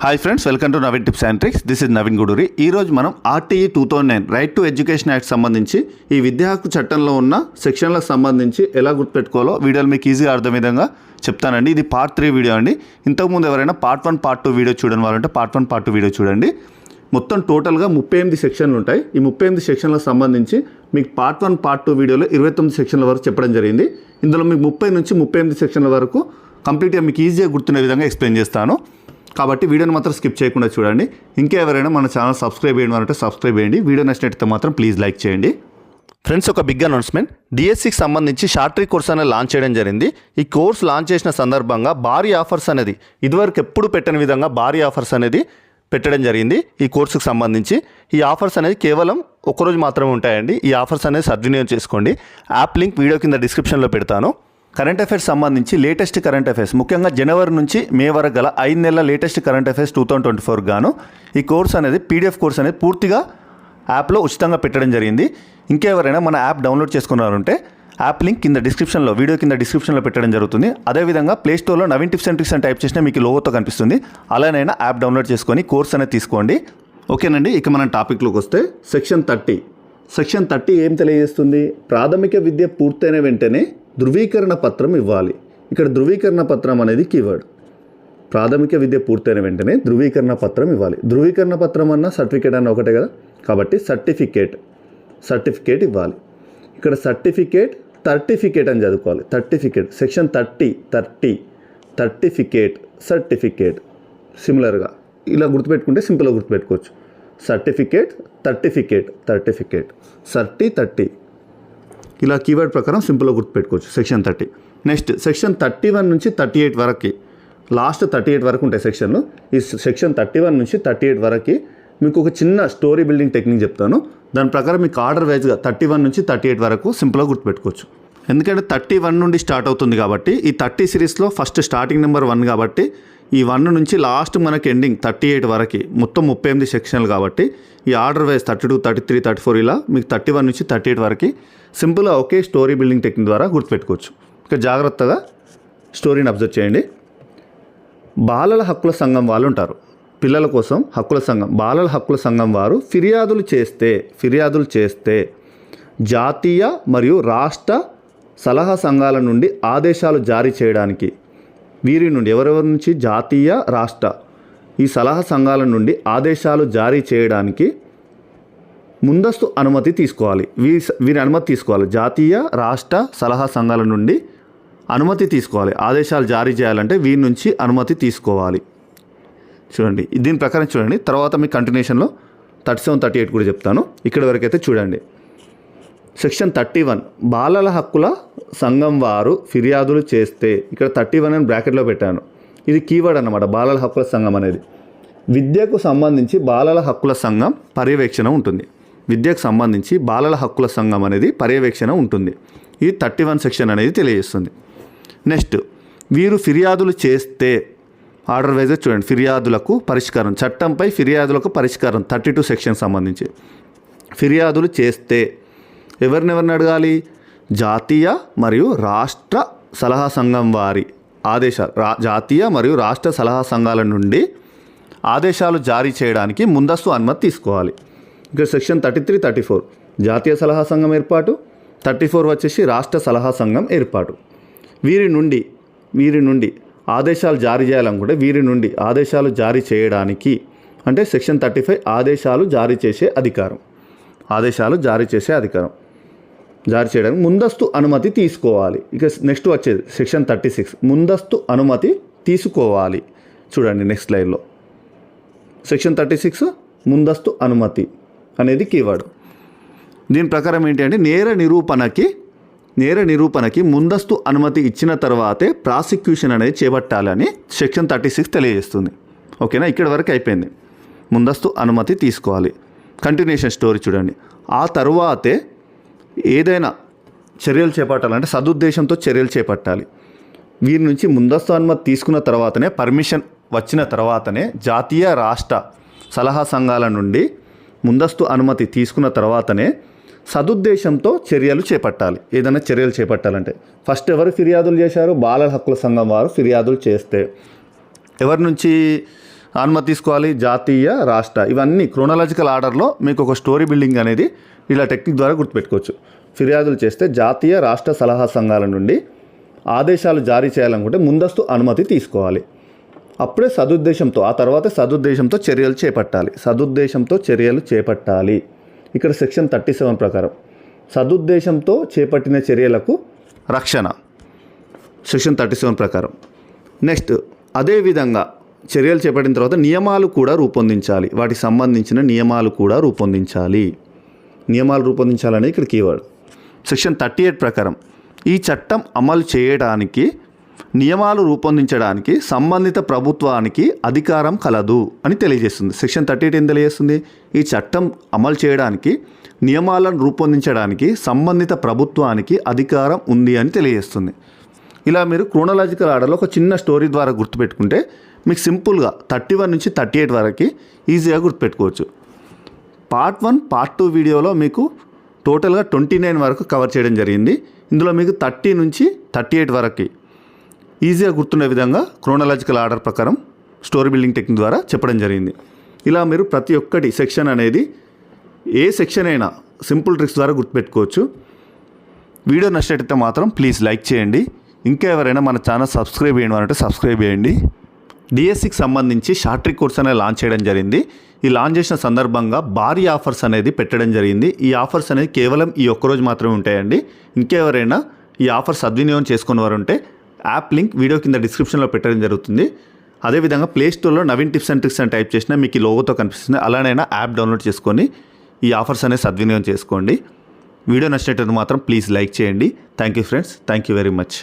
Hi friends, welcome to Naveen tips and tricks. This is Naveen Guduri. ఈరోజు మనం RTE 2009 right to education act సంబంధించి ఈ విద్యా హక్కు చట్టంలో ఉన్న సెక్షన్లకు సంబంధించి ఎలా గుర్తుపెట్టుకోవాలో వీడియోలు మీకు ఈజీగా అర్థం విధంగా చెప్తానండి. ఇది పార్ట్ 3 వీడియో అండి. ఇంతకుముందు ఎవరైనా పార్ట్ 1 పార్ట్ 2 వీడియో చూడని వాళ్ళంటే పార్ట్ 1 పార్ట్ 2 వీడియో చూడండి. మొత్తం టోటల్గా 38 సెక్షన్లు ఉంటాయి. ఈ 38 సెక్షన్లకు సంబంధించి మీకు పార్ట్ 1 పార్ట్ 2 వీడియోలో 29 సెక్షన్ల వరకు చెప్పడం జరిగింది. ఇందులో మీకు 30 నుంచి 38 సెక్షన్ల వరకు కంప్లీట్గా మీకు ఈజీగా గుర్తునే విధంగా ఎక్స్ప్లెయిన్ చేస్తాను. కాబట్టి వీడియోని మాత్రం స్కిప్ చేయకుండా చూడండి. ఇంకా ఎవరైనా మన ఛానల్ సబ్స్క్రైబ్ చేయడం అంటే సబ్స్క్రైబ్ చేయండి. వీడియో నచ్చినట్లయితే మాత్రం ప్లీజ్ లైక్ చేయండి. ఫ్రెండ్స్, ఒక బిగ్ అనౌన్స్మెంట్. డిఎస్సికి సంబంధించి షార్ట్ ట్రిక్ కోర్స్ అనేది లాంచ్ చేయడం జరిగింది. ఈ కోర్స్ లాంచ్ చేసిన సందర్భంగా భారీ ఆఫర్స్ అనేది ఇదివరకు ఎప్పుడు పెట్టని విధంగా భారీ ఆఫర్స్ అనేది పెట్టడం జరిగింది. ఈ కోర్సుకు సంబంధించి ఈ ఆఫర్స్ అనేది కేవలం ఒక్కరోజు మాత్రమే ఉంటాయండి. ఈ ఆఫర్స్ అనేది సద్వినియోగం చేసుకోండి. యాప్ లింక్ వీడియో కింద డిస్క్రిప్షన్లో పెడతాను. కరెంట్ అఫైర్స్ సంబంధించి లేటెస్ట్ కరెంట్ అఫైర్స్, ముఖ్యంగా జనవరి నుంచి మే వరకు గల 5 నెలల లేటెస్ట్ కరెంట్ అఫైర్స్ 2024 గాను ఈ కోర్స్ అనేది పీడిఎఫ్ కోర్స్ అనేది పూర్తిగా యాప్లో ఉచితంగా పెట్టడం జరిగింది. ఇంకెవరైనా మన యాప్ డౌన్లోడ్ చేసుకున్నారంటే యాప్ లింక్ కింద డిస్క్రిప్షన్లో వీడియో కింద డిస్క్రిప్షన్లో పెట్టడం జరుగుతుంది. అదేవిధంగా ప్లేస్టోర్లో నవీన్ టిప్స్ అండ్ ట్రిక్స్ అని టైప్ చేసినా మీకు లోగోతో కనిపిస్తుంది. అలానైనా యాప్ డౌన్లోడ్ చేసుకొని కోర్స్ అనేది తీసుకోండి. ఓకేనండి, ఇక మనం టాపిక్లోకి వస్తే సెక్షన్ 30 ఏం తెలియజేస్తుంది? ప్రాథమిక విద్య పూర్తయిన వెంటనే ధృవీకరణ పత్రం ఇవ్వాలి. ఇక్కడ ధృవీకరణ పత్రం అనేది కీవర్డ్. ప్రాథమిక విద్య పూర్తయిన వెంటనే ధృవీకరణ పత్రం ఇవ్వాలి. ధృవీకరణ పత్రం అన్న సర్టిఫికేట్ అన్న ఒకటే కదా, కాబట్టి సర్టిఫికేట్ ఇవ్వాలి. ఇక్కడ సర్టిఫికేట్ అని చదువుకోవాలి. సర్టిఫికేట్ సెక్షన్ 30 సర్టిఫికేట్ సిమిలర్గా ఇలా గుర్తుపెట్టుకుంటే సింపుల్గా గుర్తుపెట్టుకోవచ్చు. సర్టిఫికేట్ ఇలా కీవర్డ్ ప్రకారం సింపుల్గా గుర్తుపెట్టుకోవచ్చు. సెక్షన్ 30. నెక్స్ట్ సెక్షన్ 31 నుంచి 38 వరకు, లాస్ట్ 38 వరకు ఉంటాయి సెక్షన్లు. ఈ సెక్షన్ 31 నుంచి 38 వరకు మీకు ఒక చిన్న స్టోరీ బిల్డింగ్ టెక్నిక్ చెప్తాను. దాని ప్రకారం మీకు ఆర్డర్ వైజ్గా 31 నుంచి 38 వరకు సింపుల్గా గుర్తుపెట్టుకోవచ్చు. ఎందుకంటే 31 నుండి స్టార్ట్ అవుతుంది కాబట్టి ఈ 30 సిరీస్లో ఫస్ట్ స్టార్టింగ్ నెంబర్ 1 కాబట్టి ఈ 1 నుంచి లాస్ట్ మనకి ఎండింగ్ 38 వరకు మొత్తం 38 సెక్షన్లు కాబట్టి ఈ ఆర్డర్ వైజ్ 32, 33, 34 ఇలా మీకు 31 నుంచి 38 వరకు సింపుల్గా ఒకే స్టోరీ బిల్డింగ్ టెక్నిక్ ద్వారా గుర్తుపెట్టుకోవచ్చు. ఇక జాగ్రత్తగా స్టోరీని అబ్జర్వ్ చేయండి. బాలల హక్కుల సంఘం వాళ్ళు ఉంటారు. పిల్లల కోసం హక్కుల సంఘం, బాలల హక్కుల సంఘం వారు ఫిర్యాదులు చేస్తే జాతీయ మరియు రాష్ట్ర సలహా సంఘాల నుండి ఆదేశాలు జారీ చేయడానికి, వీరి నుండి ఎవరెవరి నుంచి, జాతీయ రాష్ట్ర ఈ సలహా సంఘాల నుండి ఆదేశాలు జారీ చేయడానికి ముందస్తు అనుమతి తీసుకోవాలి. వీరి అనుమతి తీసుకోవాలి. జాతీయ రాష్ట్ర సలహా సంఘాల నుండి అనుమతి తీసుకోవాలి. ఆదేశాలు జారీ చేయాలంటే వీరి నుంచి అనుమతి తీసుకోవాలి. చూడండి, దీని ప్రకారం చూడండి. తర్వాత మీ కంటిన్యూషన్లో 37, 38 కూడా చెప్తాను. ఇక్కడి వరకు అయితే చూడండి. సెక్షన్ 31 బాలల హక్కుల సంఘం వారు ఫిర్యాదులు చేస్తే, ఇక్కడ 31 అని బ్రాకెట్లో పెట్టాను. ఇది కీవర్డ్ అన్నమాట. బాలల హక్కుల సంఘం అనేది విద్యకు సంబంధించి బాలల హక్కుల సంఘం పర్యవేక్షణ ఉంటుంది. విద్యకు సంబంధించి బాలల హక్కుల సంఘం అనేది పర్యవేక్షణ ఉంటుంది. ఈ 31 సెక్షన్ అనేది తెలియజేస్తుంది. నెక్స్ట్, వీరు ఫిర్యాదులు చేస్తే ఆర్డర్ వైజ్గా చూడండి. ఫిర్యాదులకు పరిష్కారం, చట్టంపై ఫిర్యాదులకు పరిష్కారం 32 సెక్షన్ సంబంధించి ఫిర్యాదులు చేస్తే ఎవరినెవరిని అడగాలి? జాతీయ మరియు రాష్ట్ర సలహా సంఘం వారి ఆదేశాలు, జాతీయ మరియు రాష్ట్ర సలహా సంఘాల నుండి ఆదేశాలు జారీ చేయడానికి ముందస్తు అనుమతి తీసుకోవాలి. ఇక్కడ సెక్షన్ 33, 34 జాతీయ సలహా సంఘం ఏర్పాటు, 34 వచ్చేసి రాష్ట్ర సలహా సంఘం ఏర్పాటు. వీరి నుండి ఆదేశాలు జారీ చేయాలనుకుంటే వీరి నుండి ఆదేశాలు జారీ చేయడానికి అంటే సెక్షన్ 35 ఆదేశాలు జారీ చేసే అధికారం, జారీ చేయడానికి ముందస్తు అనుమతి తీసుకోవాలి. ఇక నెక్స్ట్ వచ్చేది సెక్షన్ 36 ముందస్తు అనుమతి తీసుకోవాలి. చూడండి నెక్స్ట్ లైన్లో సెక్షన్ 36 ముందస్తు అనుమతి అనేది కీవర్డ్. దీని ప్రకారం ఏంటి అంటే నేర నిరూపణకి ముందస్తు అనుమతి ఇచ్చిన తర్వాతే ప్రాసిక్యూషన్ అనేది చేపట్టాలని సెక్షన్ 36 తెలియజేస్తుంది. ఓకేనా, ఇక్కడ వరకు అయిపోయింది. ముందస్తు అనుమతి తీసుకోవాలి. కంటిన్యూషన్ స్టోరీ చూడండి. ఆ తరువాతే ఏదైనా చర్యలు చేపట్టాలంటే సదుద్దేశంతో చర్యలు చేపట్టాలి. వీరి నుంచి ముందస్తు అనుమతి తీసుకున్న తర్వాతనే, పర్మిషన్ వచ్చిన తర్వాతనే జాతీయ రాష్ట్ర సలహా సంఘాల నుండి ముందస్తు అనుమతి తీసుకున్న తర్వాతనే సదుద్దేశంతో చర్యలు చేపట్టాలి. ఏదైనా చర్యలు చేపట్టాలంటే ఫస్ట్ ఎవరు ఫిర్యాదులు చేశారు? బాలల హక్కుల సంఘం వారు ఫిర్యాదులు చేస్తే ఎవరి నుంచి అనుమతి తీసుకోవాలి, జాతీయ, రాష్ట్ర, ఇవన్నీ క్రోనాలజికల్ ఆర్డర్లో మీకు ఒక స్టోరీ బిల్డింగ్ అనేది ఇలా టెక్నిక్ ద్వారా గుర్తుపెట్టుకోవచ్చు. ఫిర్యాదులు చేస్తే జాతీయ, రాష్ట్ర సలహా సంఘాల నుండి ఆదేశాలు జారీ చేయాలనుకుంటే ముందస్తు అనుమతి తీసుకోవాలి. అప్పుడే సదుద్దేశంతో, ఆ తర్వాత సదుద్దేశంతో చర్యలు చేపట్టాలి. సదుద్దేశంతో చర్యలు చేపట్టాలి. ఇక్కడ సెక్షన్ 37 ప్రకారం సదుద్దేశంతో చేపట్టిన చర్యలకు రక్షణ, సెక్షన్ 37 ప్రకారం. నెక్స్ట్, అదేవిధంగా చర్యలు చేపట్టిన తర్వాత నియమాలు కూడా రూపొందించాలి. వాటికి సంబంధించిన నియమాలు కూడా రూపొందించాలి. నియమాలు రూపొందించాలని ఇక్కడ కీవర్డ్. సెక్షన్ 38 ప్రకారం ఈ చట్టం అమలు చేయడానికి, నియమాలు రూపొందించడానికి సంబంధిత ప్రభుత్వానికి అధికారం కలదు అని తెలియజేస్తుంది. సెక్షన్ 38 ఏం తెలియజేస్తుంది? ఈ చట్టం అమలు చేయడానికి, నియమాలను రూపొందించడానికి సంబంధిత ప్రభుత్వానికి అధికారం ఉంది అని తెలియజేస్తుంది. ఇలా మీరు క్రోనాలజికల్ ఆర్డర్లో ఒక చిన్న స్టోరీ ద్వారా గుర్తుపెట్టుకుంటే మీకు సింపుల్గా 31 నుంచి 38 వరకు ఈజీగా గుర్తుపెట్టుకోవచ్చు. పార్ట్ 1, పార్ట్ 2 వీడియోలో మీకు టోటల్గా 29 వరకు కవర్ చేయడం జరిగింది. ఇందులో మీకు 30 నుంచి 38 వరకు ఈజీగా గుర్తుండే విధంగా క్రోనాలజికల్ ఆర్డర్ ప్రకారం స్టోరీ బిల్డింగ్ టెక్నిక్ ద్వారా చెప్పడం జరిగింది. ఇలా మీరు ప్రతి ఒక్కటి సెక్షన్ అనేది, ఏ సెక్షన్ అయినా సింపుల్ ట్రిక్స్ ద్వారా గుర్తుపెట్టుకోవచ్చు. వీడియో నచ్చినట్టయితే మాత్రం ప్లీజ్ లైక్ చేయండి. ఇంకా ఎవరైనా మన ఛానల్ సబ్స్క్రైబ్ చేయండి అంటే సబ్స్క్రైబ్ చేయండి. డిఎస్సికి సంబంధించి షార్ట్ ట్రిక్ కోర్స్ అనేది లాంచ్ చేయడం జరిగింది. ఈ లాంచ్ చేసిన సందర్భంగా భారీ ఆఫర్స్ అనేది పెట్టడం జరిగింది. ఈ ఆఫర్స్ అనేది కేవలం ఈ ఒక్కరోజు మాత్రమే ఉంటాయండి. ఇంకెవరైనా ఈ ఆఫర్ సద్వినియోగం చేసుకున్న వారు ఉంటే యాప్ లింక్ వీడియో కింద డిస్క్రిప్షన్లో పెట్టడం జరుగుతుంది. అదేవిధంగా ప్లేస్టోర్లో నవీన్ టిప్స్ అండ్ ట్రిక్స్ అని టైప్ చేసినా మీకు ఈ లోగోతో కనిపిస్తుంది. అలానైనా యాప్ డౌన్లోడ్ చేసుకొని ఈ ఆఫర్స్ అనేది సద్వినియోగం చేసుకోండి. వీడియో నచ్చినట్టు మాత్రం ప్లీజ్ లైక్ చేయండి. Thank you friends. Thank you very much.